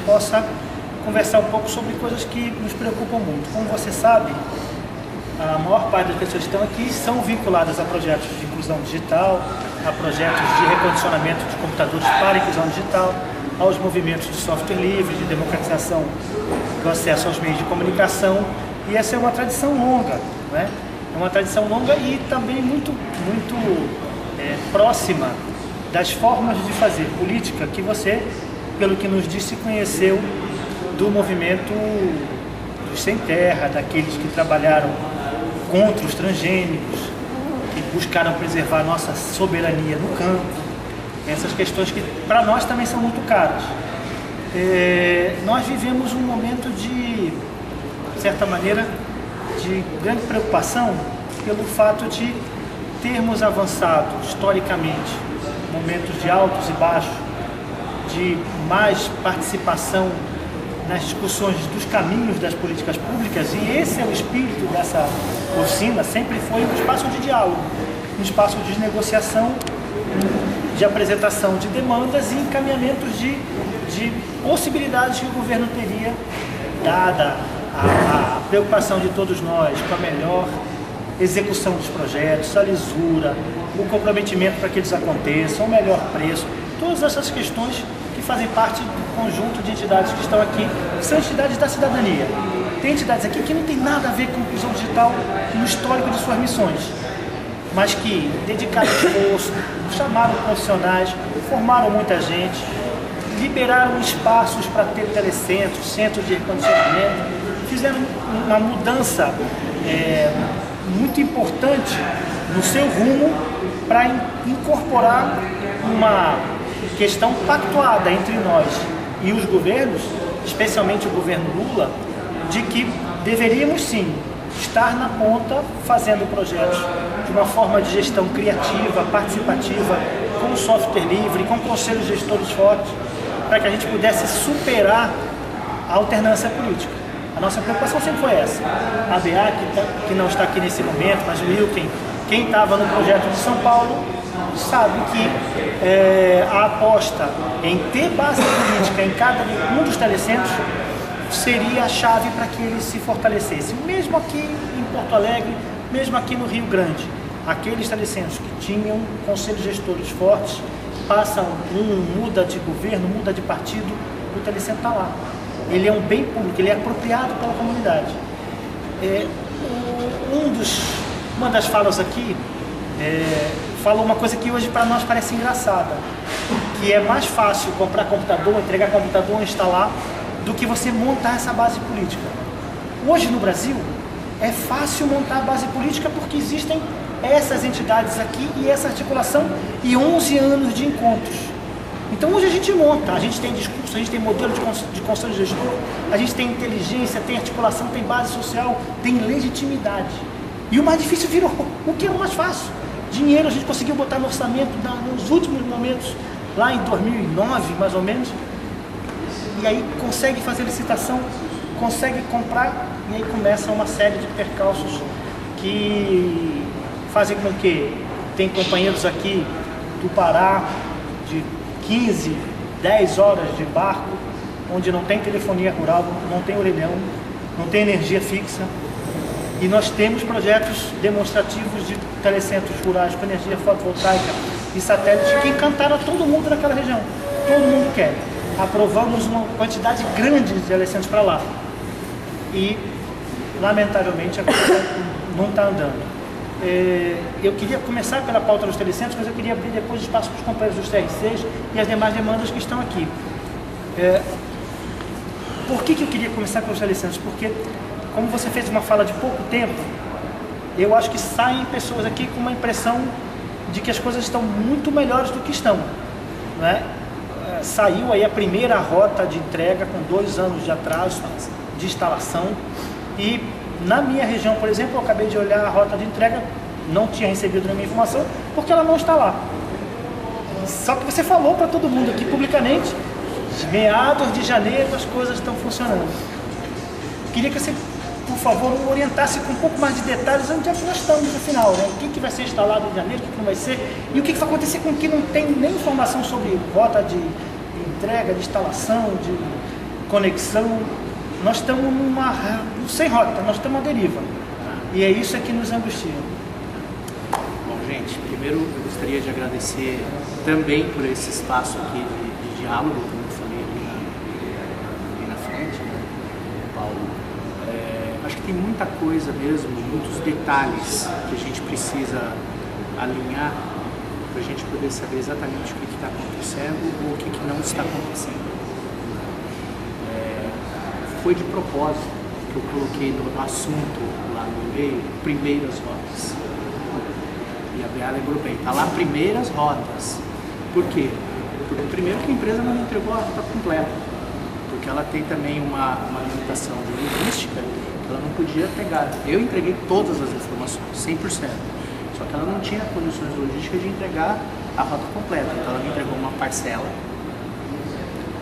possa conversar um pouco sobre coisas que nos preocupam muito. Como você sabe, a maior parte das pessoas que estão aqui são vinculadas a projetos de inclusão digital, a projetos de recondicionamento de computadores para inclusão digital, aos movimentos de software livre, de democratização do acesso aos meios de comunicação, e essa é uma tradição longa, né? É uma tradição longa e também muito próxima das formas de fazer política que você, pelo que nos disse, conheceu do movimento dos sem terra, daqueles que trabalharam contra os transgênicos, que buscaram preservar nossa soberania no campo. Essas questões que para nós também são muito caras. Nós vivemos um momento de certa maneira, de grande preocupação pelo fato de termos avançado historicamente momentos de altos e baixos, de mais participação nas discussões dos caminhos das políticas públicas, e esse é o espírito dessa oficina, sempre foi um espaço de diálogo, um espaço de negociação, de apresentação de demandas e encaminhamentos de possibilidades que o governo teria, dada a preocupação de todos nós com a melhor execução dos projetos, a lisura, o comprometimento para que eles aconteçam, o melhor preço, todas essas questões que fazem parte do conjunto de entidades que estão aqui, que são entidades da cidadania. Tem entidades aqui que não tem nada a ver com inclusão digital no histórico de suas missões, mas que dedicaram esforço, chamaram profissionais, formaram muita gente, liberaram espaços para ter telecentros, centros de recondicionamento, fizeram uma mudança muito importante no seu rumo para incorporar uma questão pactuada entre nós e os governos, especialmente o governo Lula, de que deveríamos sim estar na ponta fazendo projetos de uma forma de gestão criativa, participativa, com software livre, com conselhos gestores fortes, para que a gente pudesse superar a alternância política. A nossa preocupação sempre foi essa. A BA, que não está aqui nesse momento, mas o Wilken, quem estava no projeto de São Paulo, sabe que a aposta em ter base política em cada um dos telecentros seria a chave para que ele se fortalecesse. Mesmo aqui em Porto Alegre, mesmo aqui no Rio Grande, aqueles telecentros que tinham conselhos gestores fortes, passam muda de governo, muda de partido, o telecentro está lá. Ele é um bem público, ele é apropriado pela comunidade. Uma das falas aqui falou uma coisa que hoje para nós parece engraçada, que é mais fácil comprar computador, entregar computador, instalar, do que você montar essa base política. Hoje no Brasil é fácil montar a base política porque existem essas entidades aqui e essa articulação e 11 anos de encontros. Então hoje a gente monta, a gente tem discurso, a gente tem modelo de conselho gestor, a gente tem inteligência, tem articulação, tem base social, tem legitimidade. E o mais difícil virou o que é o mais fácil. Dinheiro a gente conseguiu botar no orçamento nos últimos momentos, lá em 2009 mais ou menos, e aí consegue fazer licitação, consegue comprar, e aí começa uma série de percalços que fazem com que tem companheiros aqui do Pará de 15, 10 horas de barco, onde não tem telefonia rural, não tem orelhão, não tem energia fixa. E nós temos projetos demonstrativos de telecentros rurais com energia fotovoltaica e satélite que encantaram todo mundo naquela região. Todo mundo quer. Aprovamos uma quantidade grande de telecentros para lá. E, lamentavelmente, a coisa não está andando. Eu queria começar pela pauta dos telecentros, mas eu queria abrir depois espaço para os companheiros dos TRCs e as demais demandas que estão aqui. Por que eu queria começar pelos telecentros? Porque, como você fez uma fala de pouco tempo, eu acho que saem pessoas aqui com uma impressão de que as coisas estão muito melhores do que estão, não é? Saiu aí a primeira rota de entrega com 2 anos de atraso de instalação e na minha região, por exemplo, eu acabei de olhar a rota de entrega, não tinha recebido nenhuma informação porque ela não está lá. Só que você falou para todo mundo aqui publicamente, meados de janeiro as coisas estão funcionando. Queria que você, por favor, orientasse com um pouco mais de detalhes onde é que nós estamos no final, né? O que vai ser instalado em janeiro, o que não vai ser, e o que vai acontecer com quem não tem nem informação sobre rota de entrega, de instalação, conexão, nós estamos sem rota, nós estamos à deriva. E é isso que nos angustia. Bom, gente, primeiro eu gostaria de agradecer também por esse espaço aqui de diálogo, como eu falei ali na frente, né, Paulo. Acho que tem muita coisa mesmo, muitos detalhes que a gente precisa alinhar para a gente poder saber exatamente o que está acontecendo ou o que não está acontecendo. Foi de propósito que eu coloquei no assunto lá no e-mail, primeiras rotas. E a Bea lembrou bem, está lá primeiras rotas. Por quê? Porque primeiro que a empresa não entregou a rota completa, porque ela tem também uma limitação de linguística, que ela não podia pegar. Eu entreguei todas as informações, 100%. Só que ela não tinha condições logísticas de entregar a rota completa, então ela me entregou uma parcela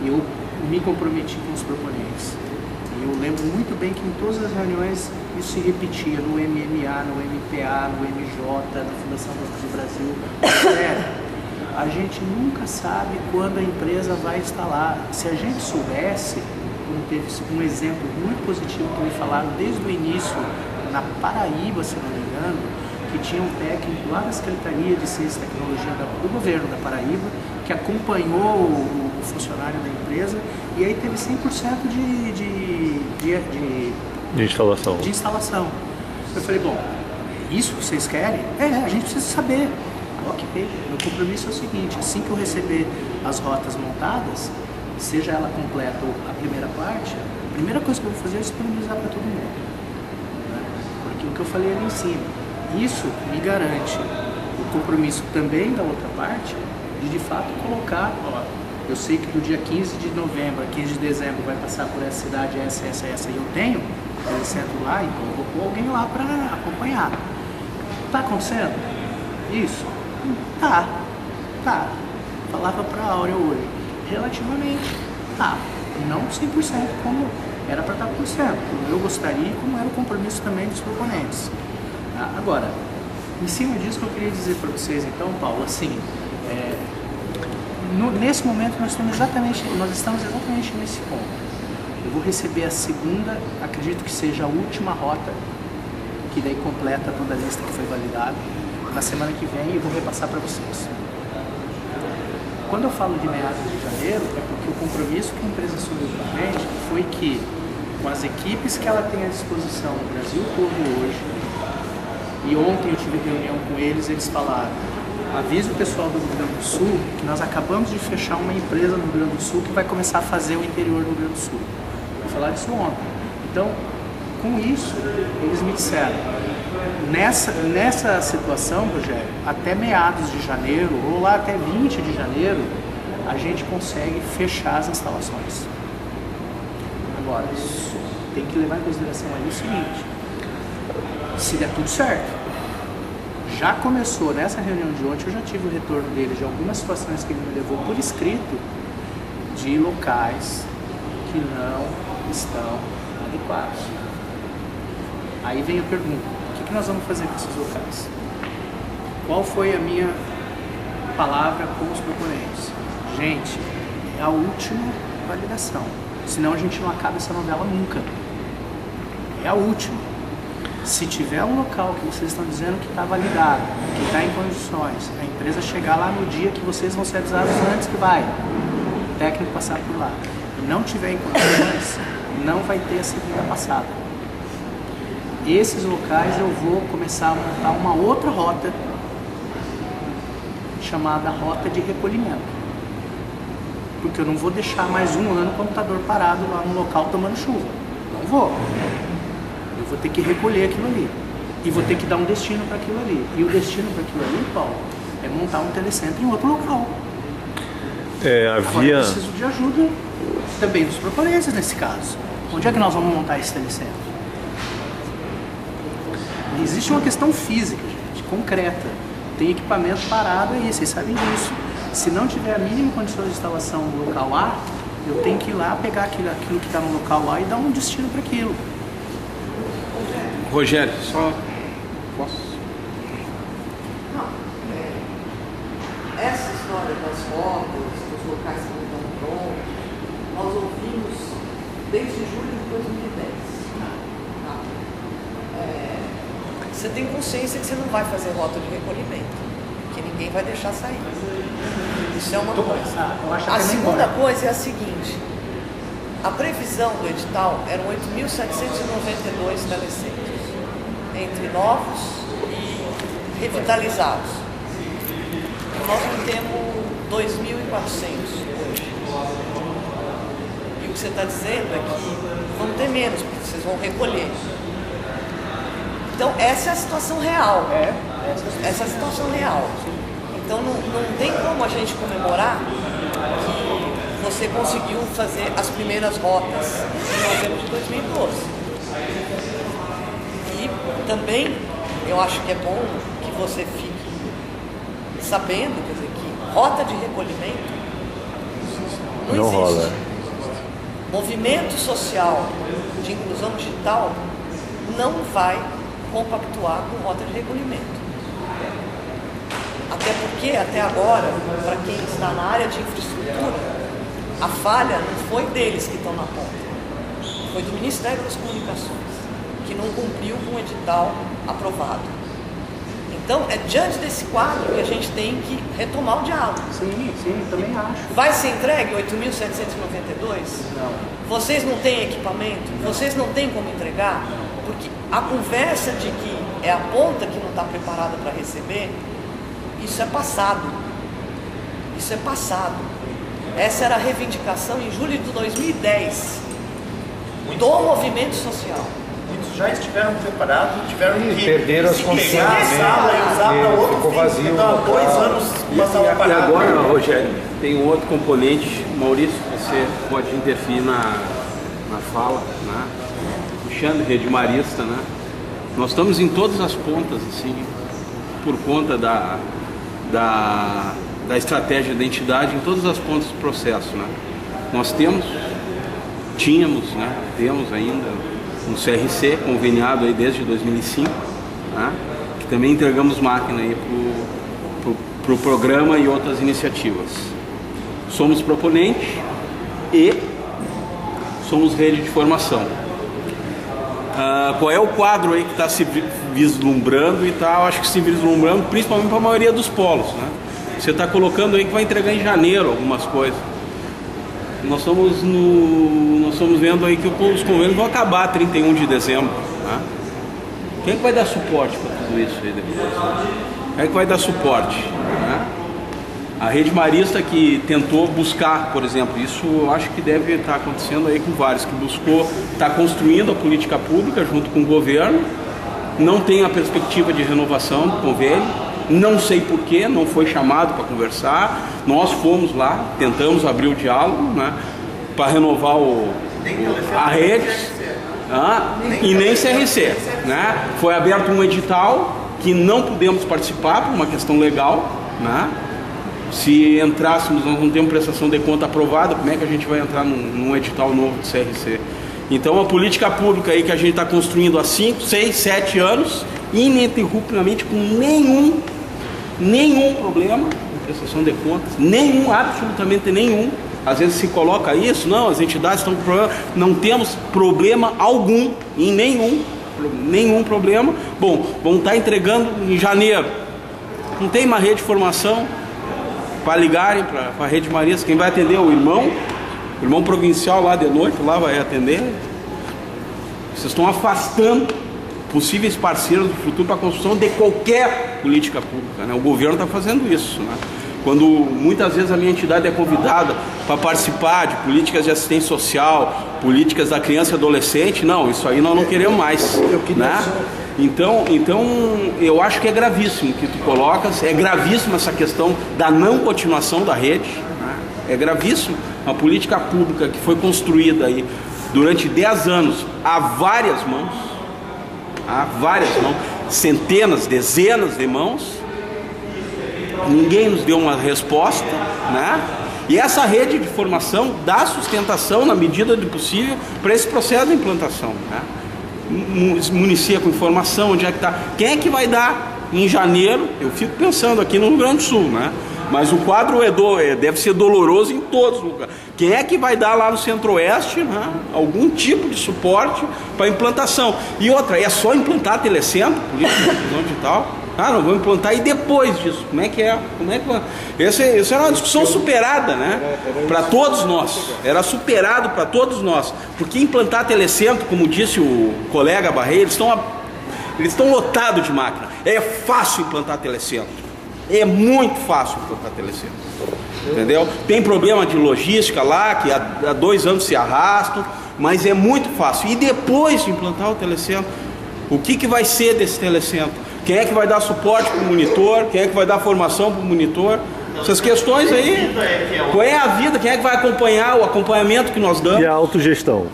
e eu me comprometi com os proponentes. E eu lembro muito bem que em todas as reuniões isso se repetia, no MMA, no MPA, no MJ, na Fundação do Brasil. A gente nunca sabe quando a empresa vai instalar. Se a gente soubesse, como teve um exemplo muito positivo que me falaram desde o início, na Paraíba, se não me engano, que tinha um técnico lá da Secretaria de Ciência e Tecnologia do governo da Paraíba, que acompanhou o funcionário da empresa, e aí teve 100% de instalação. Eu falei, bom, isso que vocês querem? A gente precisa saber. Ok, meu compromisso é o seguinte, assim que eu receber as rotas montadas, seja ela completa ou a primeira parte, a primeira coisa que eu vou fazer é disponibilizar para todo mundo. Né? Porque o que eu falei ali em cima, isso me garante o compromisso também da outra parte de fato colocar, eu sei que do dia 15 de novembro a 15 de dezembro vai passar por essa cidade, essa, e eu tenho, eu centro lá, então eu vou pôr alguém lá para acompanhar. Tá acontecendo? Isso? Tá. Falava para a Áurea hoje, relativamente, tá. Não 100% como era para estar por cento, como eu gostaria e como era o compromisso também dos proponentes. Tá? Agora, em cima disso que eu queria dizer para vocês então, Paulo, assim, nesse momento nós estamos exatamente nesse ponto. Eu vou receber a segunda, acredito que seja a última rota, que daí completa toda a lista que foi validada, na semana que vem, e vou repassar para vocês. Quando eu falo de meados de janeiro, é porque o compromisso que a empresa assumiu com a gente foi que, com as equipes que ela tem à disposição no Brasil todo hoje, e ontem eu tive reunião com eles, eles falaram, avise o pessoal do Rio Grande do Sul que nós acabamos de fechar uma empresa no Rio Grande do Sul que vai começar a fazer o interior do Rio Grande do Sul. Eu falaram isso ontem. Então, com isso, eles me disseram, nessa situação, Rogério, até meados de janeiro, ou lá até 20 de janeiro, a gente consegue fechar as instalações. Agora, tem que levar em consideração aí o seguinte, se der tudo certo, já começou, nessa reunião de ontem, eu já tive o retorno dele de algumas situações que ele me levou por escrito de locais que não estão adequados. Aí vem a pergunta, o que nós vamos fazer com esses locais? Qual foi a minha palavra com os proponentes? Gente, é a última validação, senão a gente não acaba essa novela nunca. É a última. Se tiver um local que vocês estão dizendo que está validado, que está em condições, a empresa chegar lá no dia que vocês vão ser avisados antes que vai, o técnico passar por lá, e não tiver em condições, não vai ter a segunda passada. Esses locais eu vou começar a montar uma outra rota, chamada rota de recolhimento. Porque eu não vou deixar mais um ano o computador parado lá no local tomando chuva. Não vou. Eu vou ter que recolher aquilo ali. E vou ter que dar um destino para aquilo ali. E o destino para aquilo ali, Paulo, é montar um telecentro em outro local. Agora eu preciso de ajuda também dos proponentes nesse caso. Onde é que nós vamos montar esse telecentro? Existe uma questão física, gente, concreta. Tem equipamento parado aí, vocês sabem disso. Se não tiver a mínima condição de instalação no local A, eu tenho que ir lá pegar aquilo que está no local A e dar um destino para aquilo. Rogério, só posso? Não. Essa história das fotos, dos locais que não estão prontos, nós ouvimos desde julho de 2010. Tá? Você tem consciência que você não vai fazer rota de recolhimento, que ninguém vai deixar sair. Isso é uma coisa. A segunda coisa é a seguinte: a previsão do edital eram 8.792 telecentros, entre novos e revitalizados. Nós temos 2.400 hoje. E o que você está dizendo é que vão ter menos, porque vocês vão recolher. Então, essa é a situação real. Essa é a situação real. Então, não tem como a gente comemorar que você conseguiu fazer as primeiras rotas em novembro de 2012. E também, eu acho que é bom que você fique sabendo, quer dizer, que rota de recolhimento não existe. Rola. Movimento social de inclusão digital não vai compactuar com rota de recolhimento. Até porque, até agora, para quem está na área de infraestrutura, a falha não foi deles que estão na ponta, foi do Ministério das Comunicações, que não cumpriu com o edital aprovado. Então, é diante desse quadro que a gente tem que retomar o diálogo. Sim, também acho. Vai ser entregue 8.792? Não. Vocês não têm equipamento? Vocês não têm como entregar? Porque a conversa de que é a ponta que não está preparada para receber, isso é passado. Isso é passado. Essa era a reivindicação em julho de 2010 do movimento social. Muitos já estiveram preparados, tiveram que perderam as pegar a condições, sala e usar para outro ficou fim. vazio Então, há o 2 local. anos uma sala E parada. agora, Rogério, tem um outro componente. Maurício, você pode interferir na fala, né? Puxando rede marista, né? Nós estamos em todas as pontas, assim, por conta da estratégia da entidade, em todas as pontas do processo, né? Nós tínhamos, né? Temos ainda um CRC conveniado aí desde 2005, né? Que também entregamos máquina aí para o programa e outras iniciativas. Somos proponentes e somos rede de formação. Qual é o quadro aí que está se vislumbrando e tal? Acho que se vislumbrando principalmente para a maioria dos polos, né? Você está colocando aí que vai entregar em janeiro algumas coisas. Nós estamos vendo aí que os convênios vão acabar 31 de dezembro. Né? Quem é que vai dar suporte para tudo isso aí depois? Quem é que vai dar suporte? Né? A rede marista que tentou buscar, por exemplo, isso eu acho que deve estar acontecendo aí com vários, que buscou, está construindo a política pública junto com o governo, não tem a perspectiva de renovação do convênio, não sei porquê, não foi chamado para conversar, nós fomos lá, tentamos abrir o diálogo, né, para renovar a rede, e nem CRC, né? Foi aberto um edital que não pudemos participar por uma questão legal, né? Se entrássemos, nós não temos prestação de conta aprovada, como é que a gente vai entrar num edital novo de CRC? Então a política pública aí que a gente está construindo há 5, 6, 7 anos, ininterruptamente, com nenhum problema de prestação de contas, absolutamente nenhum. Às vezes se coloca isso, não, as entidades estão com problema, não temos problema algum, em nenhum problema. Bom, vão estar entregando em janeiro, não tem uma rede de formação para ligarem para a rede marista. Quem vai atender é o irmão provincial lá de noite, lá vai atender. Vocês estão afastando possíveis parceiros do futuro para a construção de qualquer política pública, né? O governo está fazendo isso, né? Quando muitas vezes a minha entidade é convidada para participar de políticas de assistência social, políticas da criança e adolescente, não, isso aí nós não queremos mais, né? Então eu acho que é gravíssimo o que tu colocas, é gravíssima essa questão da não continuação da rede, né? É gravíssimo. Uma política pública que foi construída aí durante 10 anos a várias mãos, centenas, dezenas de mãos, ninguém nos deu uma resposta, né? E essa rede de formação dá sustentação na medida do possível para esse processo de implantação, né? Municia com informação, onde é que está, quem é que vai dar em janeiro? Eu fico pensando aqui no Rio Grande do Sul, né? Mas o quadro deve ser doloroso em todos os lugares. Quem é que vai dar lá no Centro-Oeste, né, algum tipo de suporte para implantação? E outra, é só implantar telecentro, política de inclusão digital? Não vamos implantar e depois disso, como é que é? Essa era uma discussão superada, né? Para todos nós, era superado para todos nós, porque implantar telecentro, como disse o colega Barreiro, eles estão lotados de máquina. É fácil implantar telecentro, é muito fácil implantar telecentro, entendeu? Tem problema de logística lá, que há 2 anos se arrastam, mas é muito fácil. E depois de implantar o telecentro, o que vai ser desse telecentro? Quem é que vai dar suporte para o monitor? Quem é que vai dar formação para o monitor? Essas questões aí, qual é a vida? Quem é que vai acompanhar o acompanhamento que nós damos? E a autogestão?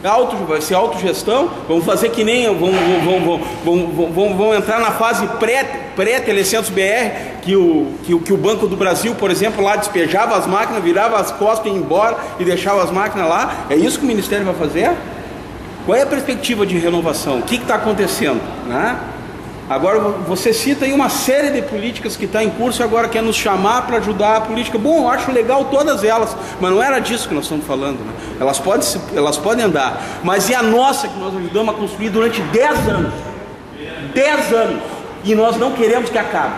Vai ser autogestão? Vamos fazer que nem, vamos entrar na fase pré-Telecentros BR, que o Banco do Brasil, por exemplo, lá despejava as máquinas, virava as costas e ia embora e deixava as máquinas lá. É isso que o Ministério vai fazer? Qual é a perspectiva de renovação? O que está acontecendo, né? Agora você cita aí uma série de políticas que está em curso e agora quer nos chamar para ajudar a política. Bom, eu acho legal todas elas, mas não era disso que nós estamos falando, né? Elas podem andar, mas e a nossa que nós ajudamos a construir durante 10 anos? 10 anos! E nós não queremos que acabe.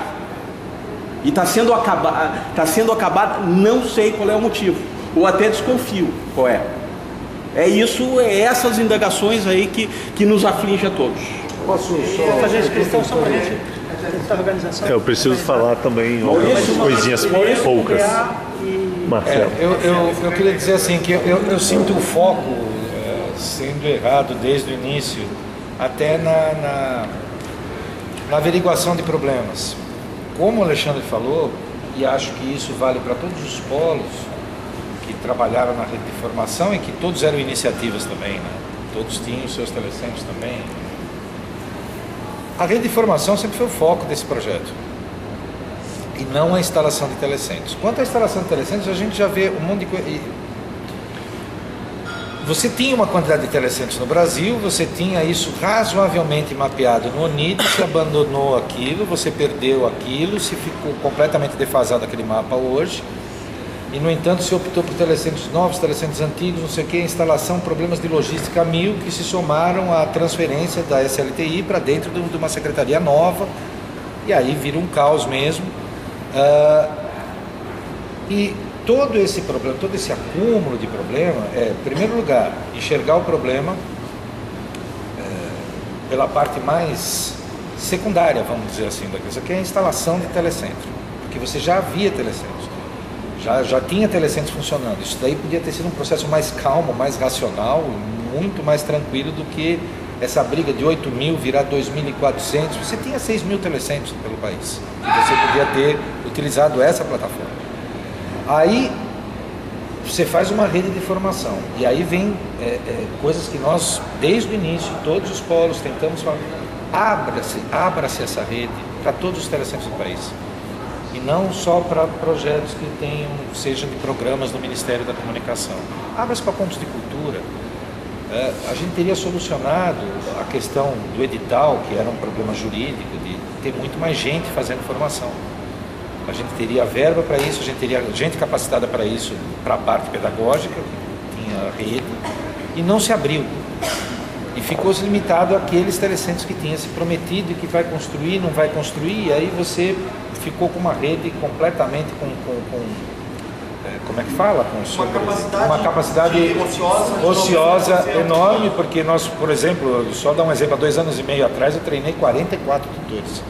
E está sendo acabada, não sei qual é o motivo, ou até desconfio qual é. É essas indagações aí que nos aflige a todos. Posso só fazer a inscrição só para a gente tentar a organização? Eu preciso falar também algumas coisinhas poucas. Marcelo. Eu queria dizer assim, que eu sinto o foco sendo errado desde o início, até na averiguação de problemas. Como o Alexandre falou, e acho que isso vale para todos os polos que trabalharam na rede de formação e que todos eram iniciativas também, né? Todos tinham os seus telecentros também. A rede de formação sempre foi o foco desse projeto, e não a instalação de telecentros. Quanto à instalação de telecentros, a gente já vê um monte de coisa. Você tinha uma quantidade de telecentros no Brasil, você tinha isso razoavelmente mapeado no ONID, você abandonou aquilo, você perdeu aquilo, se ficou completamente defasado aquele mapa hoje, e no entanto se optou por telecentros novos, telecentros antigos, não sei o que, instalação, problemas de logística 1000 que se somaram à transferência da SLTI para dentro de uma secretaria nova, e aí vira um caos mesmo. E todo esse problema, todo esse acúmulo de problema em primeiro lugar, enxergar o problema pela parte mais secundária, vamos dizer assim, da coisa, que é a instalação de telecentro, porque você já havia telecentros. Já tinha telecentros funcionando. Isso daí podia ter sido um processo mais calmo, mais racional, muito mais tranquilo do que essa briga de 8.000 virar 2.400. Você tinha 6.000 telecentros pelo país e você podia ter utilizado essa plataforma. Aí você faz uma rede de formação e aí vem coisas que nós, desde o início, todos os polos tentamos falar. Abra-se essa rede para todos os telecentros do país. E não só para projetos que sejam de programas do Ministério da Comunicação. Abra-se para pontos de cultura. A gente teria solucionado a questão do edital, que era um problema jurídico, de ter muito mais gente fazendo formação. A gente teria verba para isso, a gente teria gente capacitada para isso, para a parte pedagógica, tinha rede, e não se abriu. E ficou limitado àqueles telecentros que tinha se prometido e que vai construir, não vai construir, e aí você ficou com uma rede completamente como é que fala? Uma capacidade ociosa enorme, porque nós, por exemplo, só dar um exemplo, há 2 anos e meio atrás eu treinei 44 tutores.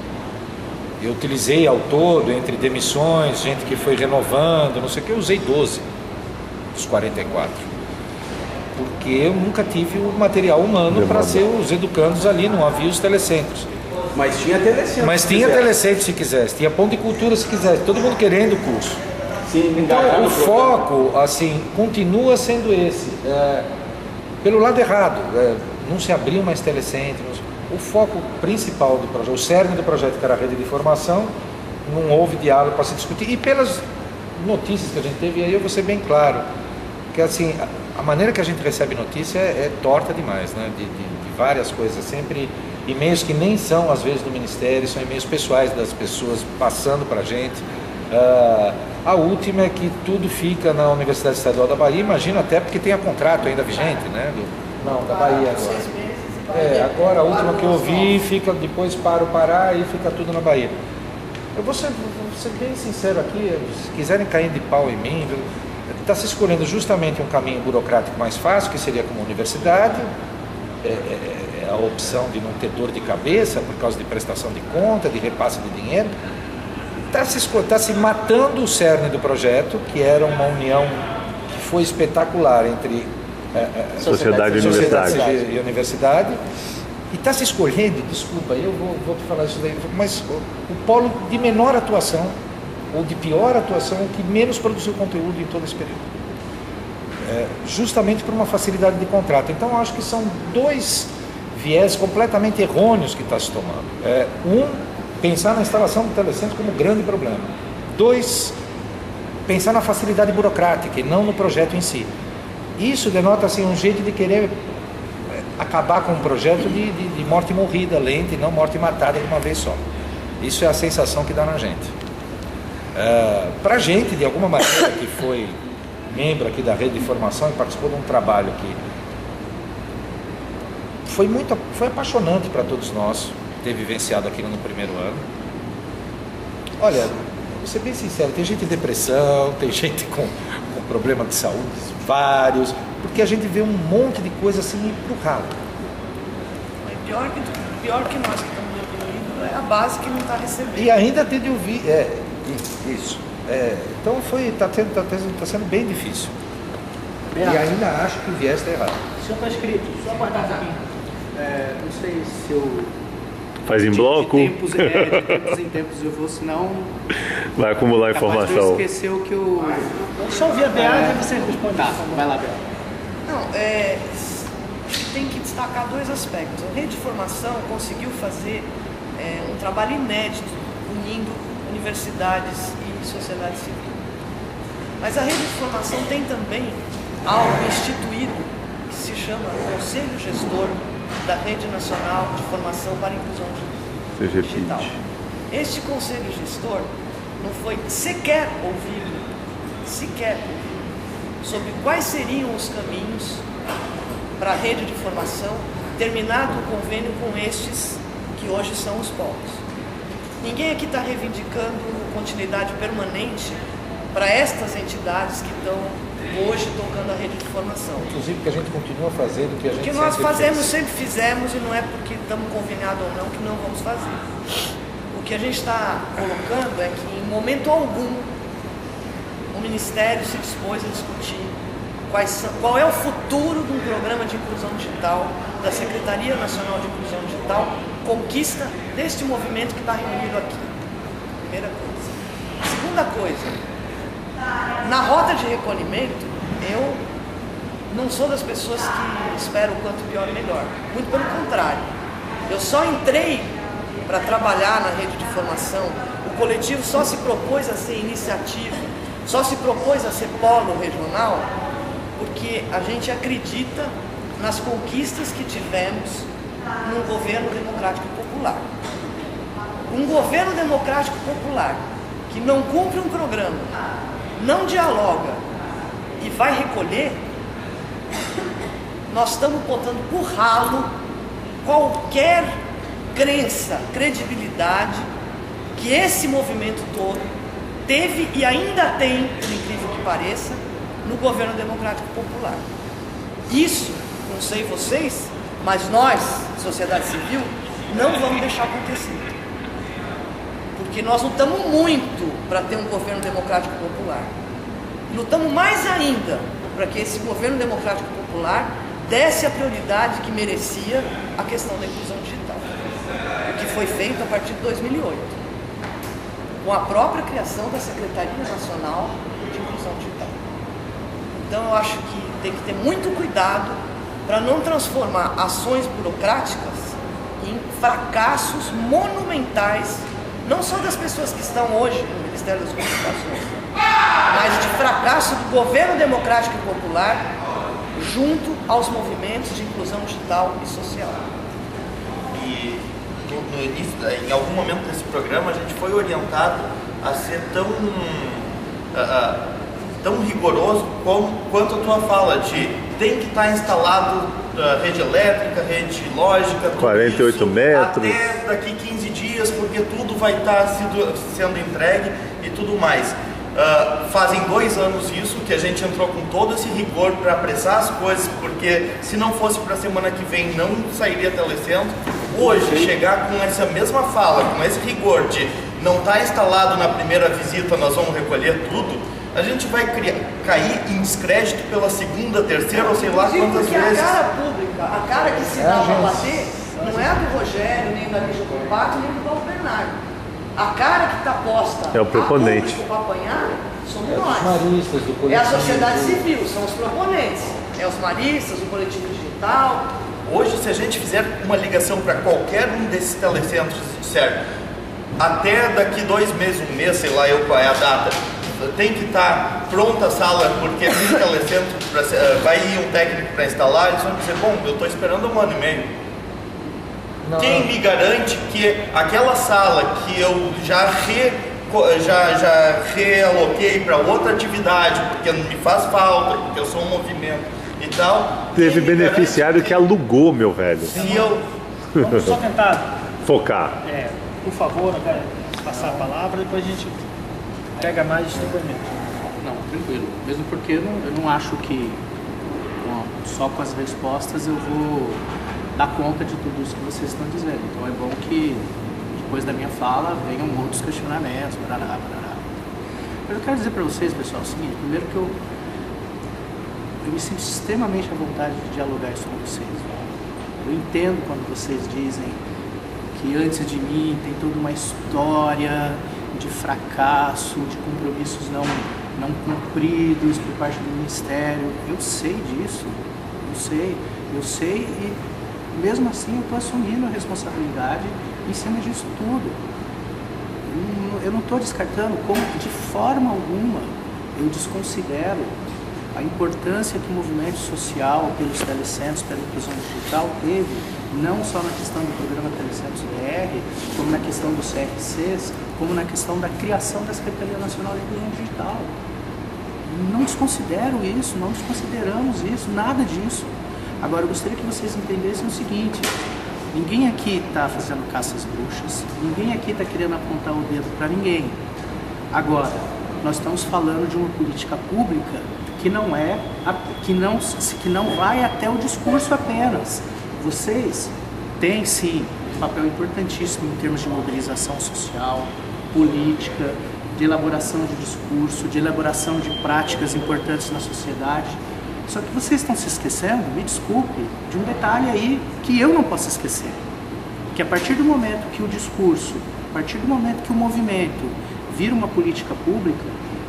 Eu utilizei ao todo, entre demissões, gente que foi renovando, não sei o que, eu usei 12 dos 44. Porque eu nunca tive o material humano para ser os educandos ali, não havia os telecentros. Mas tinha telecentro. Mas tinha telecentro se quisesse, tinha ponto de cultura se quisesse, todo mundo querendo o curso. Sim, então o foco, assim, continua sendo esse. Pelo lado errado, não se abriu mais telecentros. O foco principal do projeto, o cerne do projeto, que era a rede de formação, não houve diálogo para se discutir. E pelas notícias que a gente teve, aí eu vou ser bem claro, que assim, a maneira que a gente recebe notícia é torta demais, né? De várias coisas, sempre e-mails que nem são às vezes do Ministério, são e-mails pessoais das pessoas passando para a gente. A última é que tudo fica na Universidade Estadual da Bahia, imagino até porque tem a contrato ainda vigente, né? Não, da Bahia agora. 6 meses e vai. Agora a última que eu vi, fica depois para o Pará e fica tudo na Bahia. Eu vou ser bem sincero aqui, se quiserem cair de pau em mim, está se escolhendo justamente um caminho burocrático mais fácil, que seria como universidade, é a opção de não ter dor de cabeça por causa de prestação de conta, de repasse de dinheiro. Está se matando o cerne do projeto, que era uma união que foi espetacular entre Sociedade e universidade. E universidade. E está se escolhendo, desculpa, eu vou te falar isso daí, mas o polo de menor atuação, ou de pior atuação, o que menos produziu conteúdo em todo esse período. Justamente por uma facilidade de contrato. Então, eu acho que são dois viés completamente errôneos que está se tomando. Pensar na instalação do telecentro como grande problema. 2, pensar na facilidade burocrática e não no projeto em si. Isso denota assim, um jeito de querer acabar com um projeto de morte morrida, lenta, e não morte matada de uma vez só. Isso é a sensação que dá na gente. Para a gente, de alguma maneira, que foi membro aqui da rede de formação e participou de um trabalho que foi apaixonante para todos nós ter vivenciado aquilo no primeiro ano. Olha, vou ser bem sincero, tem gente em depressão, tem gente com problema de saúde, vários, porque a gente vê um monte de coisa assim ir pro ralo. Pior que nós que estamos evoluindo é a base que não está recebendo. E ainda tem de ouvir, isso. Então está sendo bem difícil. E ainda acho que o viés está errado. O senhor está escrito, só aguardar um pouquinho. Não sei se eu... Faz em bloco? De tempos em tempos eu vou, senão... Vai acumular capaz informação. de eu esquecer o que eu... Só ouvir a Beata e você responde. Tá, vai lá, Beata. Não, tem que destacar 2 aspectos. A rede de formação conseguiu fazer um trabalho inédito, unindo universidades e sociedade civil. Mas a rede de formação tem também algo instituído que se chama Conselho Gestor da Rede Nacional de Formação para a Inclusão Digital. Este Conselho Gestor não foi sequer ouvido sobre quais seriam os caminhos para a rede de formação, terminado o convênio com estes que hoje são os polos. Ninguém aqui está reivindicando continuidade permanente para estas entidades que estão hoje tocando a rede de formação. Inclusive que a gente continua fazendo o que a gente que nós fazemos, sempre fizemos, e não é porque estamos conveniados ou não que não vamos fazer. O que a gente está colocando é que em momento algum o Ministério se dispôs a discutir qual é o futuro de um programa de inclusão digital da Secretaria Nacional de Inclusão Digital, conquista deste movimento que está reunido aqui. Primeira coisa. Segunda coisa, na rota de recolhimento, eu não sou das pessoas que esperam o quanto pior melhor. Muito pelo contrário. Eu só entrei para trabalhar na rede de formação. O coletivo só se propôs a ser iniciativa, só se propôs a ser polo regional, porque a gente acredita nas conquistas que tivemos num governo democrático popular. Um governo democrático popular que não cumpre um programa, não dialoga e vai recolher, nós estamos botando por ralo qualquer crença, credibilidade que esse movimento todo teve e ainda tem, por incrível que pareça, no governo democrático popular. Isso, não sei vocês, mas nós, sociedade civil, não vamos deixar acontecer. Porque nós lutamos muito para ter um governo democrático popular. Lutamos mais ainda para que esse governo democrático popular desse a prioridade que merecia a questão da inclusão digital. O que foi feito a partir de 2008, com a própria criação da Secretaria Nacional de Inclusão Digital. Então eu acho que tem que ter muito cuidado para não transformar ações burocráticas em fracassos monumentais, não só das pessoas que estão hoje no Ministério das Comunicações, mas de fracasso do governo democrático e popular junto aos movimentos de inclusão digital e social. E no início, em algum momento desse programa, a gente foi orientado a ser tão tão rigoroso quanto a tua fala de tem que estar instalado rede elétrica, rede lógica, 48 isso, metros. até daqui 15 dias, porque tudo vai estar sendo entregue e tudo mais. Fazem 2 anos isso, que a gente entrou com todo esse rigor para apressar as coisas, porque se não fosse para a semana que vem não sairia telecentro. Hoje, chegar com essa mesma fala, com esse rigor de não estar instalado na primeira visita, nós vamos recolher tudo, a gente vai cair em descrédito pela segunda, terceira ou sei lá quantas vezes. A cara pública, a cara que se dá para bater, não é a do Rogério, nem da Lígia Compacto, nem do Paulo Bernardo. A cara que está posta é o proponente para apanhar somos Os nós. maristas do coletivo. É a sociedade civil, são os proponentes. É os maristas, o coletivo digital. Hoje, se a gente fizer uma ligação para qualquer um desses telecentros e disser até daqui 2 meses, 1 mês, sei lá qual é a data, tem que estar pronta a sala porque tem telecentro, vai ir um técnico para instalar, eles vão dizer, bom, eu estou esperando 1 ano e meio. Não. Quem me garante que aquela sala que eu já realoquei para outra atividade, porque não me faz falta, porque eu sou um movimento e tal... Teve beneficiário que alugou, meu velho. Se eu... Vamos só tentar, Focar. por favor, passar a palavra, depois a gente pega mais depoimento. Não, tranquilo. Mesmo porque eu não acho que só com as respostas eu vou dar conta de tudo isso que vocês estão dizendo. Então é bom que depois da minha fala venham outros questionamentos, barará. Mas eu quero dizer para vocês, pessoal, o seguinte: primeiro que eu me sinto extremamente à vontade de dialogar isso com vocês. Eu entendo quando vocês dizem que antes de mim tem toda uma história de fracasso, de compromissos não cumpridos por parte do Ministério. Eu sei disso, eu sei e mesmo assim eu estou assumindo a responsabilidade em cima disso tudo. Eu não estou descartando como de forma alguma eu desconsidero a importância que o movimento social pelos telecentros, pela inclusão digital teve, não só na questão do programa Telecentros BR, como na questão dos CRCs, como na questão da criação da Secretaria Nacional de Inclusão Digital. Não desconsidero isso, não desconsideramos isso, nada disso. Agora, eu gostaria que vocês entendessem o seguinte: ninguém aqui está fazendo caça às bruxas, ninguém aqui está querendo apontar o dedo para ninguém. Agora, nós estamos falando de uma política pública que não vai até o discurso apenas. Vocês têm, sim, um papel importantíssimo em termos de mobilização social, política, de elaboração de discurso, de elaboração de práticas importantes na sociedade. Só que vocês estão se esquecendo, me desculpe, de um detalhe aí que eu não posso esquecer. Que a partir do momento que o discurso, a partir do momento que o movimento vira uma política pública,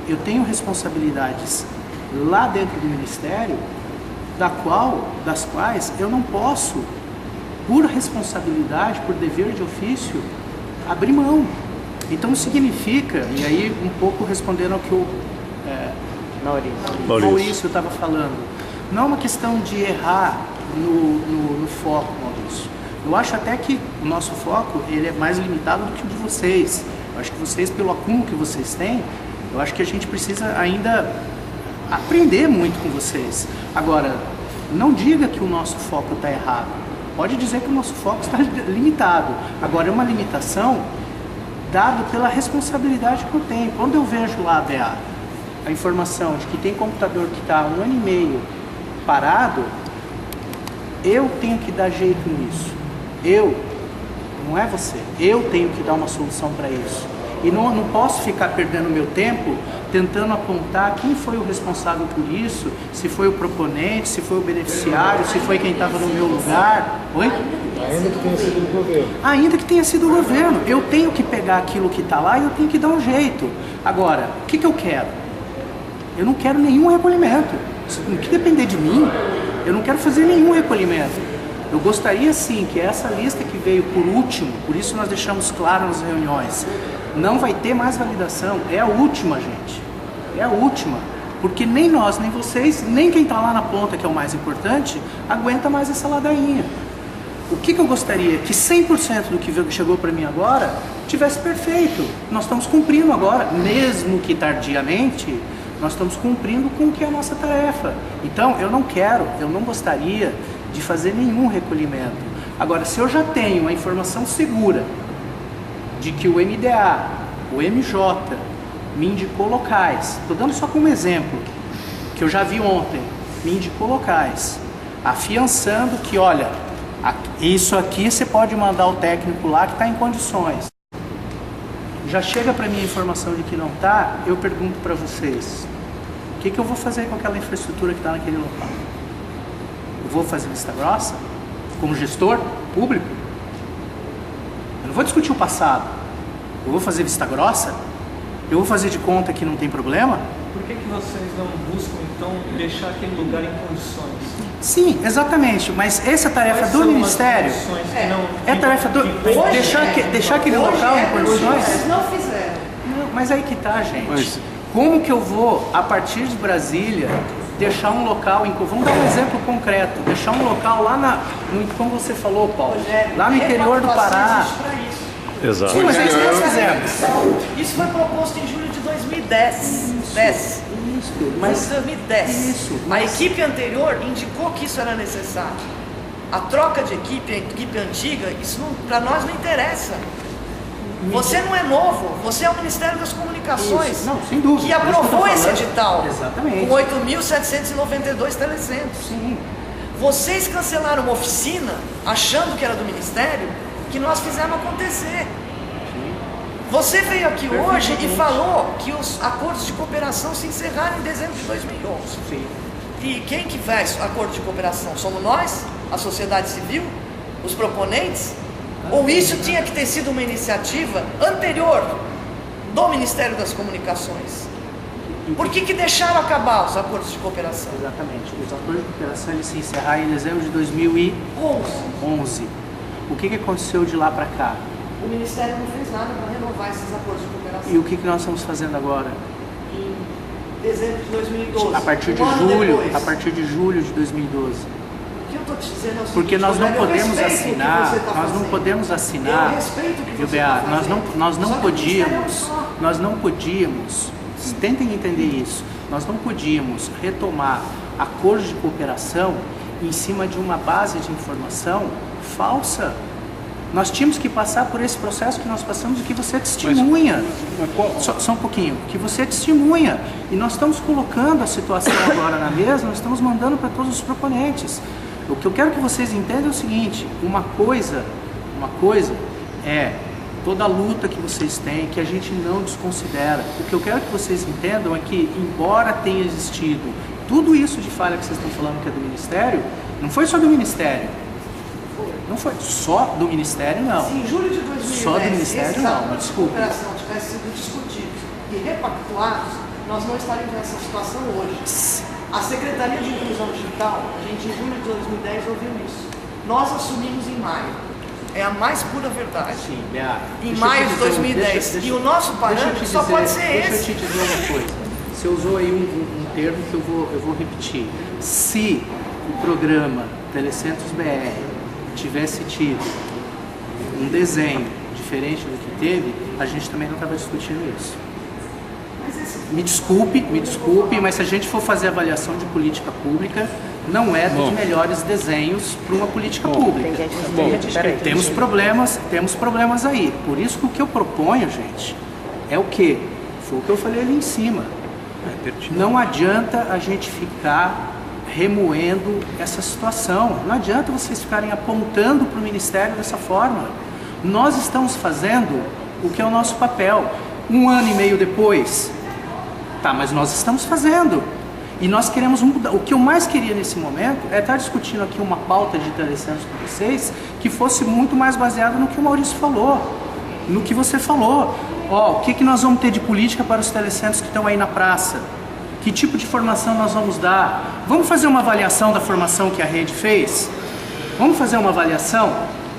eu tenho responsabilidades lá dentro do Ministério, das quais eu não posso, por responsabilidade, por dever de ofício, abrir mão. Então significa, e aí um pouco respondendo ao que o Maurício estava falando, não é uma questão de errar no foco, Maurício. Eu acho até que o nosso foco ele é mais limitado do que o de vocês. Eu acho que vocês, pelo acúmulo que vocês têm, eu acho que a gente precisa ainda aprender muito com vocês. Agora, não diga que o nosso foco está errado. Pode dizer que o nosso foco está limitado. Agora, é uma limitação dada pela responsabilidade que eu tenho. Quando eu vejo lá, BA, a informação de que tem computador que está há 1 ano e meio parado, eu tenho que dar jeito nisso. Não é você. Eu tenho que dar uma solução para isso. E não posso ficar perdendo meu tempo tentando apontar quem foi o responsável por isso, se foi o proponente, se foi o beneficiário, se foi quem estava no meu lugar. Oi? Ainda que tenha sido o governo. Ainda que tenha sido o governo. Eu tenho que pegar aquilo que está lá e eu tenho que dar um jeito. Agora, o que eu quero? Eu não quero nenhum recolhimento. Se depender de mim, eu não quero fazer nenhum recolhimento. Eu gostaria sim que essa lista que veio por último, por isso nós deixamos claro nas reuniões, não vai ter mais validação, é a última, gente. É a última. Porque nem nós, nem vocês, nem quem está lá na ponta, que é o mais importante, aguenta mais essa ladainha. O que eu gostaria? Que 100% do que chegou para mim agora tivesse perfeito. Nós estamos cumprindo agora, mesmo que tardiamente, nós estamos cumprindo com o que é a nossa tarefa. Então, eu não gostaria de fazer nenhum recolhimento. Agora, se eu já tenho a informação segura de que o MDA, o MJ, me indicou locais, estou dando só como exemplo, que eu já vi ontem, me indicou locais, afiançando que, olha, isso aqui você pode mandar o técnico lá que está em condições. Já chega para mim a informação de que não está, eu pergunto para vocês, o que eu vou fazer com aquela infraestrutura que está naquele local? Eu vou fazer vista grossa? Como gestor público? Eu não vou discutir o passado. Eu vou fazer vista grossa? Eu vou fazer de conta que não tem problema? Por que vocês não buscam, então, deixar aquele lugar em condições? Sim, exatamente, mas essa tarefa do Ministério é tarefa do... Deixar aquele local em condições? Vocês não fizeram. Não, mas aí que tá, gente. Como que eu vou, a partir de Brasília, deixar um local, vamos dar um exemplo concreto, deixar um local lá como você falou, Paulo, lá no interior do Pará. Exato. Sim, mas é isso que nós fizemos. Isso foi proposto em julho de 2010. Mas 2010. Isso. A equipe anterior indicou que isso era necessário. A troca de equipe, a equipe antiga, isso para nós não interessa. Você não é novo, você é o Ministério das Comunicações. Isso. Não, sem dúvida. Que aprovou esse edital. Exatamente. Com 8.792 telecentros. Sim. Vocês cancelaram uma oficina, achando que era do Ministério, que nós fizemos acontecer. Você veio aqui hoje e falou que os acordos de cooperação se encerraram em dezembro de 2011. Sim. E quem que faz acordo de cooperação? Somos nós? A sociedade civil? Os proponentes? Ou isso tinha que ter sido uma iniciativa anterior do Ministério das Comunicações? Por que deixaram acabar os acordos de cooperação? Exatamente. Os acordos de cooperação eles se encerraram em dezembro de 2011. O que aconteceu de lá para cá? O Ministério não fez nada para renovar esses acordos de cooperação. E o que nós estamos fazendo agora? Em dezembro de 2012. A partir de julho de 2012. O que eu estou te dizendo é o seguinte, porque nós não podemos assinar, viu, Bea? Nós não podíamos, tentem entender isso, nós não podíamos retomar acordos de cooperação em cima de uma base de informação falsa. Nós tínhamos que passar por esse processo que nós passamos e que você testemunha. Só um pouquinho. Que você testemunha. E nós estamos colocando a situação agora na mesa, nós estamos mandando para todos os proponentes. O que eu quero que vocês entendam é o seguinte, uma coisa é toda a luta que vocês têm, que a gente não desconsidera. O que eu quero que vocês entendam é que, embora tenha existido tudo isso de falha que vocês estão falando que é do Ministério, não foi só do Ministério. Não foi só do Ministério, não. Se em julho de 2010 só do Ministério, não, me desculpe. Se essa operação tivesse sido discutidos e repactuados, nós não estaríamos nessa situação hoje. A Secretaria de Inclusão Digital, a gente em julho de 2010 ouviu isso. Nós assumimos em maio. É a mais pura verdade. Sim, Bea, em maio de 2010. E o nosso parâmetro só pode ser esse. Deixa eu te dizer uma coisa. Você usou aí um termo que eu vou repetir. Se o programa Telecentros BR tivesse tido um desenho diferente do que teve, a gente também não estava discutindo isso. Me desculpe, mas se a gente for fazer avaliação de política pública, não é dos melhores desenhos para uma política pública. Temos problemas aí. Por isso que o que eu proponho, gente, é o quê? Foi o que eu falei ali em cima. Não adianta a gente ficar remoendo essa situação. Não adianta vocês ficarem apontando para o Ministério dessa forma. Nós estamos fazendo o que é o nosso papel. 1 ano e meio depois, tá, mas nós estamos fazendo. E nós queremos mudar. O que eu mais queria nesse momento é estar discutindo aqui uma pauta de telecentros com vocês que fosse muito mais baseada no que o Maurício falou, no que você falou. Ó, o que nós vamos ter de política para os telecentros que estão aí na praça? Que tipo de formação nós vamos dar? Vamos fazer uma avaliação da formação que a rede fez? Vamos fazer uma avaliação?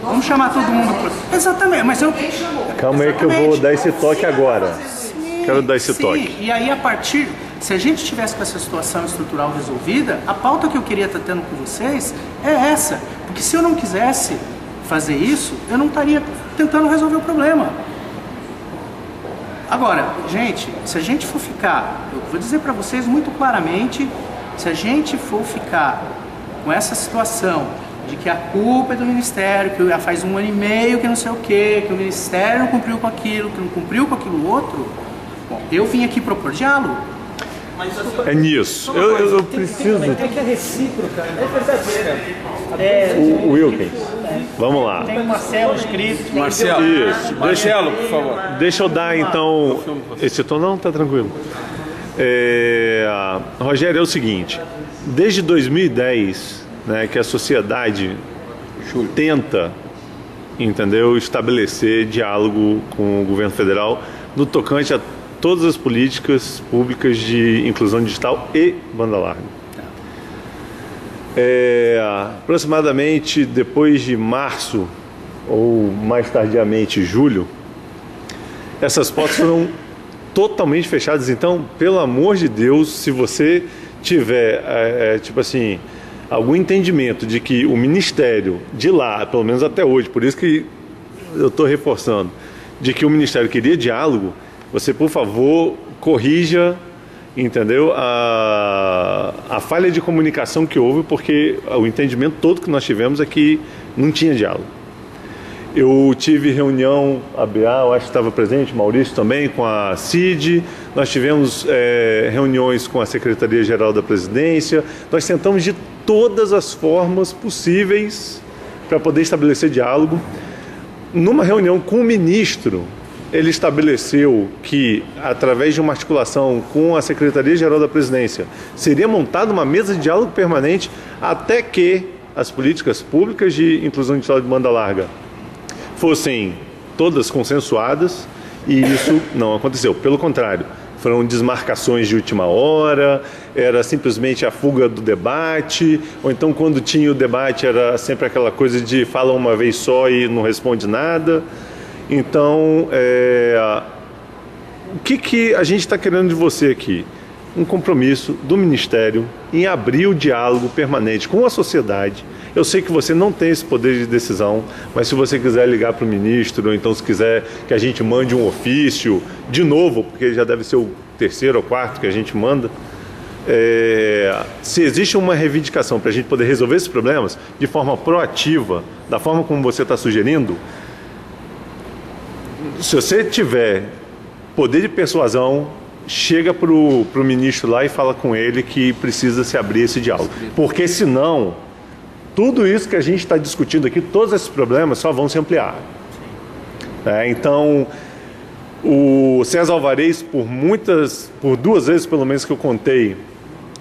Vamos chamar todo mundo por... Exatamente, mas eu... Calma aí que eu vou dar esse toque agora. Quero dar esse toque. E aí, a partir... Se a gente tivesse com essa situação estrutural resolvida, a pauta que eu queria estar tendo com vocês é essa. Porque se eu não quisesse fazer isso, eu não estaria tentando resolver o problema. Agora, gente, se a gente for ficar, eu vou dizer para vocês muito claramente, se a gente for ficar com essa situação de que a culpa é do Ministério, que já faz 1 ano e meio que não sei o quê, que o Ministério não cumpriu com aquilo, que não cumpriu com aquilo outro, bom, eu vim aqui propor diálogo. É nisso. Eu preciso... É que é recíproca, é verdadeira. O Wilkins, vamos lá. Tem o Marcelo escrito. Marcelo, Isso. Marcelo, por favor. Deixa eu dar então esse tom. Não, tá tranquilo. Rogério, é o seguinte, desde 2010, né, que a sociedade tenta, entendeu, estabelecer diálogo com o governo federal no tocante a todas as políticas públicas de inclusão digital e banda larga. Aproximadamente depois de março, ou mais tardiamente julho, essas portas foram totalmente fechadas. Então, pelo amor de Deus, se você tiver, tipo assim, algum entendimento de que o Ministério de lá, pelo menos até hoje, por isso que eu estou reforçando, de que o Ministério queria diálogo, você, por favor, corrija, entendeu, a falha de comunicação que houve, porque o entendimento todo que nós tivemos é que não tinha diálogo. Eu tive reunião, a BA, eu acho que estava presente, Maurício também, com a CID, nós tivemos reuniões com a Secretaria-Geral da Presidência, nós tentamos de todas as formas possíveis para poder estabelecer diálogo. Numa reunião com o ministro, ele estabeleceu que, através de uma articulação com a Secretaria-Geral da Presidência, seria montada uma mesa de diálogo permanente até que as políticas públicas de inclusão digital de banda larga fossem todas consensuadas, e isso não aconteceu. Pelo contrário, foram desmarcações de última hora, era simplesmente a fuga do debate, ou então quando tinha o debate era sempre aquela coisa de fala uma vez só e não responde nada. Então, o que a gente está querendo de você aqui? Um compromisso do Ministério em abrir o diálogo permanente com a sociedade. Eu sei que você não tem esse poder de decisão, mas se você quiser ligar para o ministro, ou então se quiser que a gente mande um ofício, de novo, porque já deve ser o 3º ou 4º que a gente manda, se existe uma reivindicação para a gente poder resolver esses problemas de forma proativa, da forma como você está sugerindo, se você tiver poder de persuasão, chega para o ministro lá e fala com ele que precisa se abrir esse diálogo. Porque senão, tudo isso que a gente está discutindo aqui, todos esses problemas só vão se ampliar. Então, o César Alvarez, por 2 vezes pelo menos que eu contei,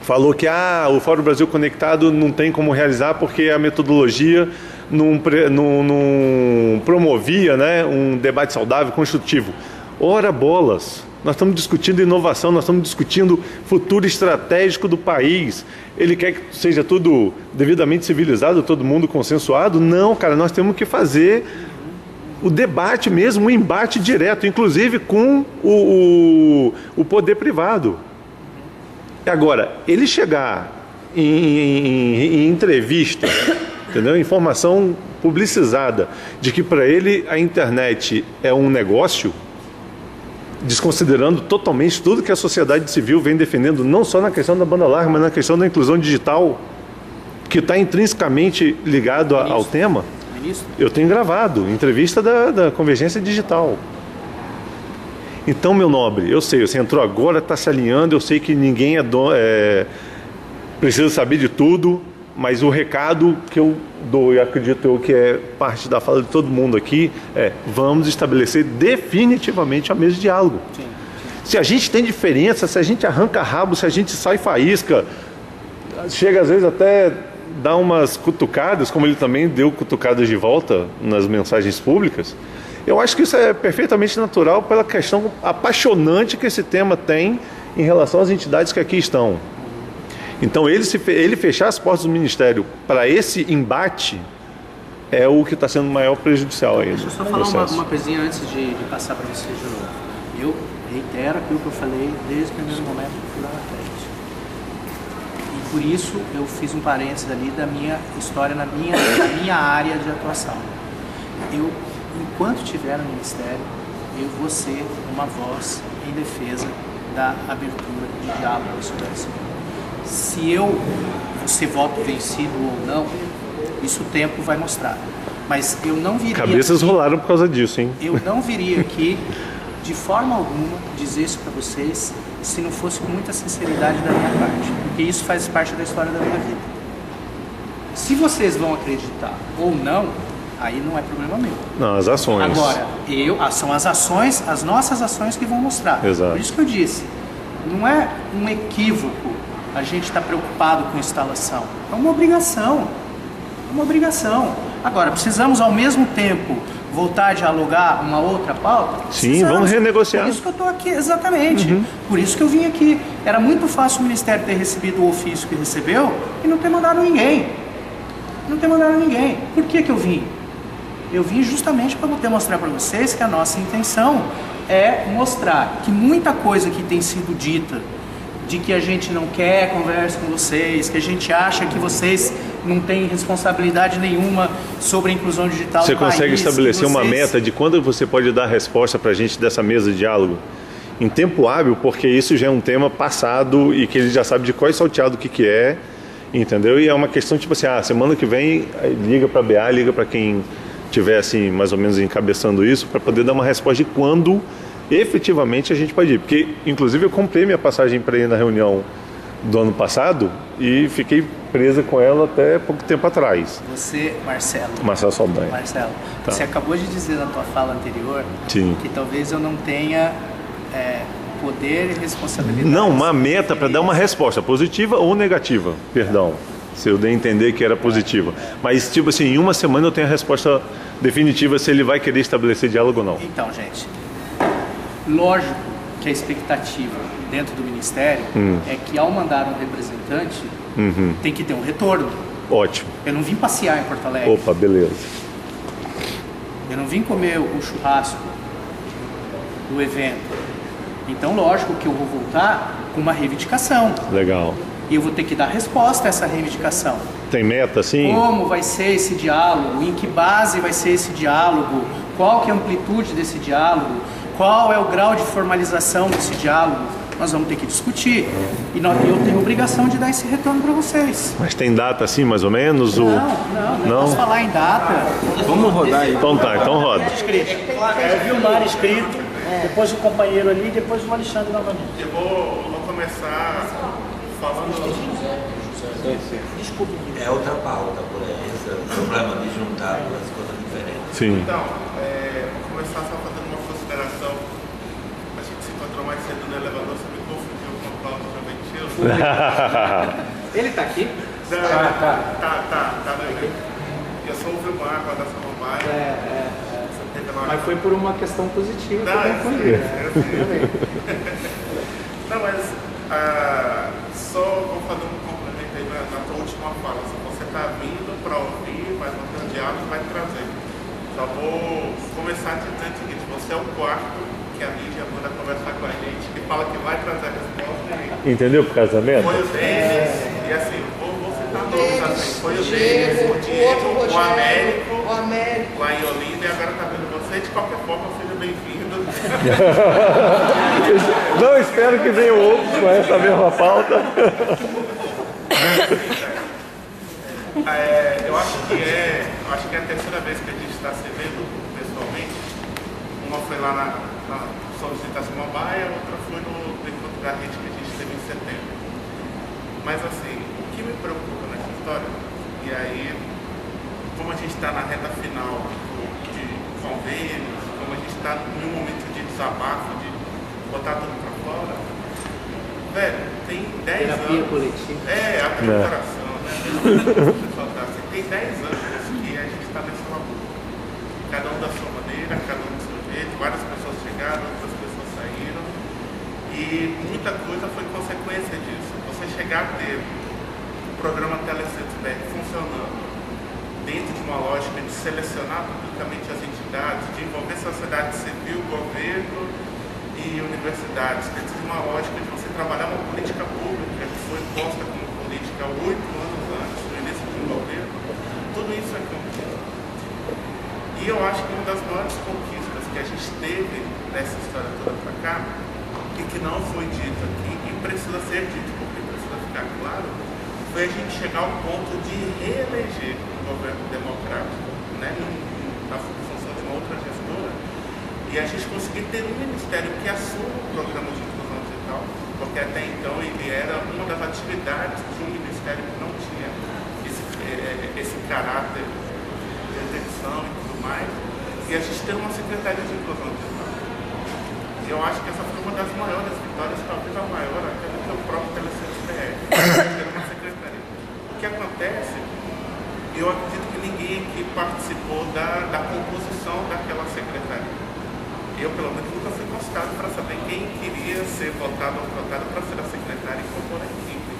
falou que o Fórum Brasil Conectado não tem como realizar porque a metodologia não promovia, né, um debate saudável, construtivo. Ora bolas, nós estamos discutindo inovação, nós estamos discutindo futuro estratégico do país. Ele quer que seja tudo devidamente civilizado, todo mundo consensuado? Não, cara, nós temos que fazer o debate mesmo, o embate direto, inclusive com o poder privado. Agora, ele chegar em entrevista, entendeu? Informação publicizada de que para ele a internet é um negócio, desconsiderando totalmente tudo que a sociedade civil vem defendendo, não só na questão da banda larga, mas na questão da inclusão digital, que está intrinsecamente ligado ao tema. Eu tenho gravado entrevista da Convergência Digital. Então, meu nobre, eu sei, você entrou agora, está se alinhando, eu sei que ninguém precisa saber de tudo, mas o recado que eu dou, e acredito eu que é parte da fala de todo mundo aqui, vamos estabelecer definitivamente a mesa de diálogo. Sim. Se a gente tem diferença, se a gente arranca rabo, se a gente sai faísca, chega às vezes até dar umas cutucadas, como ele também deu cutucadas de volta nas mensagens públicas, eu acho que isso é perfeitamente natural pela questão apaixonante que esse tema tem em relação às entidades que aqui estão. Então, ele fechar as portas do Ministério para esse embate é o que está sendo maior prejudicial aí. Deixa eu só falar uma coisinha antes de passar para você de novo. Eu reitero aquilo que eu falei desde o primeiro momento que fui lá na frente. E por isso eu fiz um parênteses ali da minha história na minha área de atuação. enquanto estiver no Ministério, eu vou ser uma voz em defesa da abertura de diálogo estudantil. Se eu vou ser voto vencido ou não, isso o tempo vai mostrar. Mas eu não viria Cabeças aqui, rolaram por causa disso, hein? eu não viria aqui, de forma alguma, dizer isso para vocês, se não fosse com muita sinceridade da minha parte. Porque isso faz parte da história da minha vida. Se vocês vão acreditar ou não, aí não é problema meu. Não, as ações. Agora, são as ações, as nossas ações que vão mostrar. Exato. Por isso que eu disse, não é um equívoco a gente estar preocupado com instalação. É uma obrigação. É uma obrigação. Agora, precisamos ao mesmo tempo voltar a dialogar uma outra pauta? Sim, Precisamos. vamos renegociar. Por isso que eu estou aqui, exatamente. Por isso que eu vim aqui. Era muito fácil o Ministério ter recebido o ofício que recebeu e não ter mandado ninguém. Não ter mandado ninguém. Por que eu vim? Eu vim justamente para poder mostrar para vocês que a nossa intenção é mostrar que muita coisa que tem sido dita, de que a gente não quer conversa com vocês, que a gente acha que vocês não têm responsabilidade nenhuma sobre a inclusão digital Você do país. consegue estabelecer uma vocês... meta de quando você pode dar resposta para a gente dessa mesa de diálogo? Em tempo hábil, porque isso já é um tema passado e que ele já sabe de qual é salteado o que é, entendeu? E é uma questão tipo assim, semana que vem liga para a BA, liga para quem estiver assim, mais ou menos encabeçando isso, para poder dar uma resposta de quando efetivamente a gente pode ir. Porque, inclusive, eu comprei minha passagem para ir na reunião do ano passado e fiquei presa com ela até pouco tempo atrás. Você, Marcelo, Saldanha. Marcelo, Tá. você acabou de dizer na tua fala anterior Sim. que talvez eu não tenha poder e responsabilidade. Não, uma meta para dar uma resposta positiva ou negativa, perdão. Se eu dei a entender que era positiva. Mas, tipo assim, em uma semana eu tenho a resposta definitiva se ele vai querer estabelecer diálogo ou não. Então, gente, lógico que a expectativa dentro do Ministério é que ao mandar um representante, tem que ter um retorno. Ótimo. Eu não vim passear em Porto Alegre. Opa, beleza. Eu não vim comer o churrasco do evento. Então, lógico que eu vou voltar com uma reivindicação. Legal. E eu vou ter que dar resposta a essa reivindicação. Tem meta, sim? Como vai ser esse diálogo? Em que base vai ser esse diálogo? Qual que é a amplitude desse diálogo? Qual é o grau de formalização desse diálogo? Nós vamos ter que discutir. E eu tenho a obrigação de dar esse retorno para vocês. Mas tem data assim, mais ou menos? Não posso falar em data. Vamos rodar aí. Então tá, então roda. Eu vi o Mário escrito, depois o companheiro ali, depois o Alexandre novamente. Eu vou começar falando. É outra pauta, por aí, esse problema de juntar duas coisas diferentes. Sim. Então, vou começar só fazendo uma consideração. A gente se encontrou mais cedo no elevador, você me confundiu com o Paulo Joventino. Ele tá aqui? Tá, bem. Eu sou o Vilmar, da Samambaia. Mas foi por uma questão positiva que eu Não, confundi. Não, mas só vou fazer um complemento aí na tua última fala. Se você está vindo para ouvir, mas não tem um diálogo, vai trazer. Só vou começar te dizendo o seguinte: você é o quarto que a mídia manda conversar com a gente, que fala que vai trazer a resposta. Entendeu pro casamento? Foi o deles, e assim, vou citar nomes assim: foi o deles, o Diego, o Américo, lá em Olinda, e agora está vendo você. De qualquer forma, seja bem-vindo. Não espero que venham outros com essa mesma pauta. Eu acho que é a terceira vez que a gente está se vendo pessoalmente. Uma foi lá na solicitação Samambaia, outra foi no encontro da rede que a gente teve em setembro. Mas assim, o que me preocupa nessa história, e aí, como a gente está na reta final de convênios, como a gente está em um momento de desabafo, de botar tudo para fora, velho, tem 10 Terapia anos. coletiva. A preparação, né? Tem 10 anos que a gente está nessa labuta. Cada um da sua maneira, cada um do seu jeito, várias pessoas chegaram, outras pessoas saíram. E muita coisa foi consequência disso. Você chegar a ter o programa Telecentro funcionando dentro de uma lógica de selecionar publicamente as entidades, de envolver sociedade civil, governo e universidades, dentro de uma lógica de você trabalhar uma política pública que foi posta como política 8 anos antes, no início do governo, tudo isso é conquista. E eu acho que uma das maiores conquistas que a gente teve nessa história toda para cá, e que não foi dito aqui, e precisa ser dito porque precisa ficar claro, foi a gente chegar ao ponto de reeleger um governo democrático, né, na função de uma outra gestora, e a gente conseguir ter um ministério que assuma o programa de inclusão digital, porque até então ele era uma das atividades de um ministério que não tinha esse caráter de execução e tudo mais, e a gente tem uma secretaria de inclusão digital. E eu acho que essa foi uma das maiores vitórias, talvez a maior, até do que o próprio Telecentro BR, ter uma secretaria. O que acontece, eu acredito que ninguém aqui participou da composição daquela secretaria. Eu, pelo menos, nunca fui consultado para saber quem queria ser votado ou votado para ser a secretária e compor a equipe.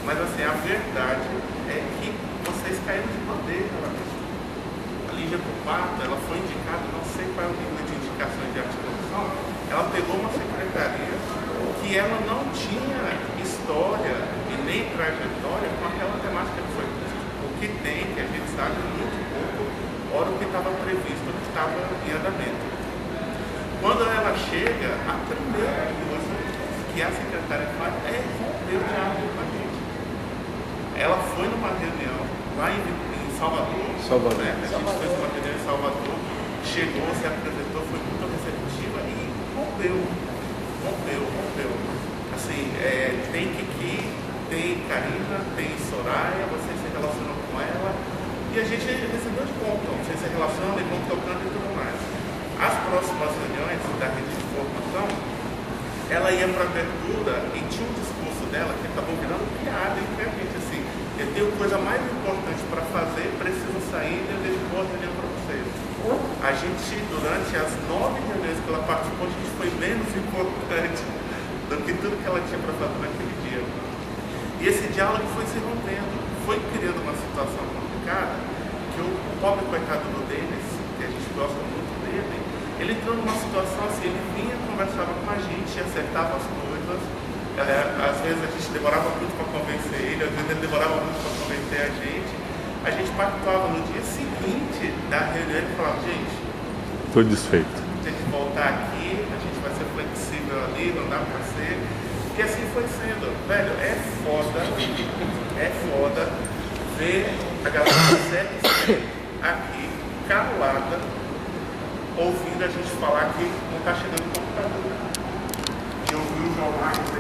Mas, assim, a verdade é que vocês caíram de bandeja lá mesmo. A Lígia Pupato, ela foi indicada, não sei qual é o nível de indicações de articulação, ela pegou uma secretaria que ela não tinha história e nem trajetória com aquela temática que foi vista. O que tem, que a gente sabe muito pouco, ora o que estava previsto, o que estava em andamento. Quando ela chega, a primeira coisa que a secretária faz é romper o diálogo com a gente. Ela foi numa reunião lá em Salvador. Né? A gente fez uma reunião em Salvador, chegou, se apresentou, foi muito receptiva e rompeu. Assim, tem Kiki, tem Karina, tem Soraya, vocês se relacionam com ela, e a gente recebeu de ponto, vocês se relacionam e vão tocando e tudo mais. As próximas reuniões da rede de formação, ela ia para a abertura e tinha um discurso dela que acabou virando piada entre a gente, assim, eu tenho coisa mais importante para fazer, preciso sair e eu deixo boa reunião para vocês. A gente, durante as 9 reuniões que ela participou, a gente foi menos importante do que tudo que ela tinha para fazer naquele dia. E esse diálogo foi se rompendo, foi criando uma situação complicada, que o pobre coitado do Denis, que a gente gosta muito dele, ele entrou numa situação assim, ele vinha, conversava com a gente, acertava as coisas, às vezes a gente demorava muito para convencer ele, às vezes ele demorava muito para convencer a gente pactuava no dia seguinte da reunião e falava, gente, estou desfeito. Tem que voltar aqui, a gente vai ser flexível ali, não dá para ser. E assim foi sendo, velho, é foda ver a galera do CRC aqui, calada, ouvindo a gente falar que não está chegando no computador. E ouvir os jornais.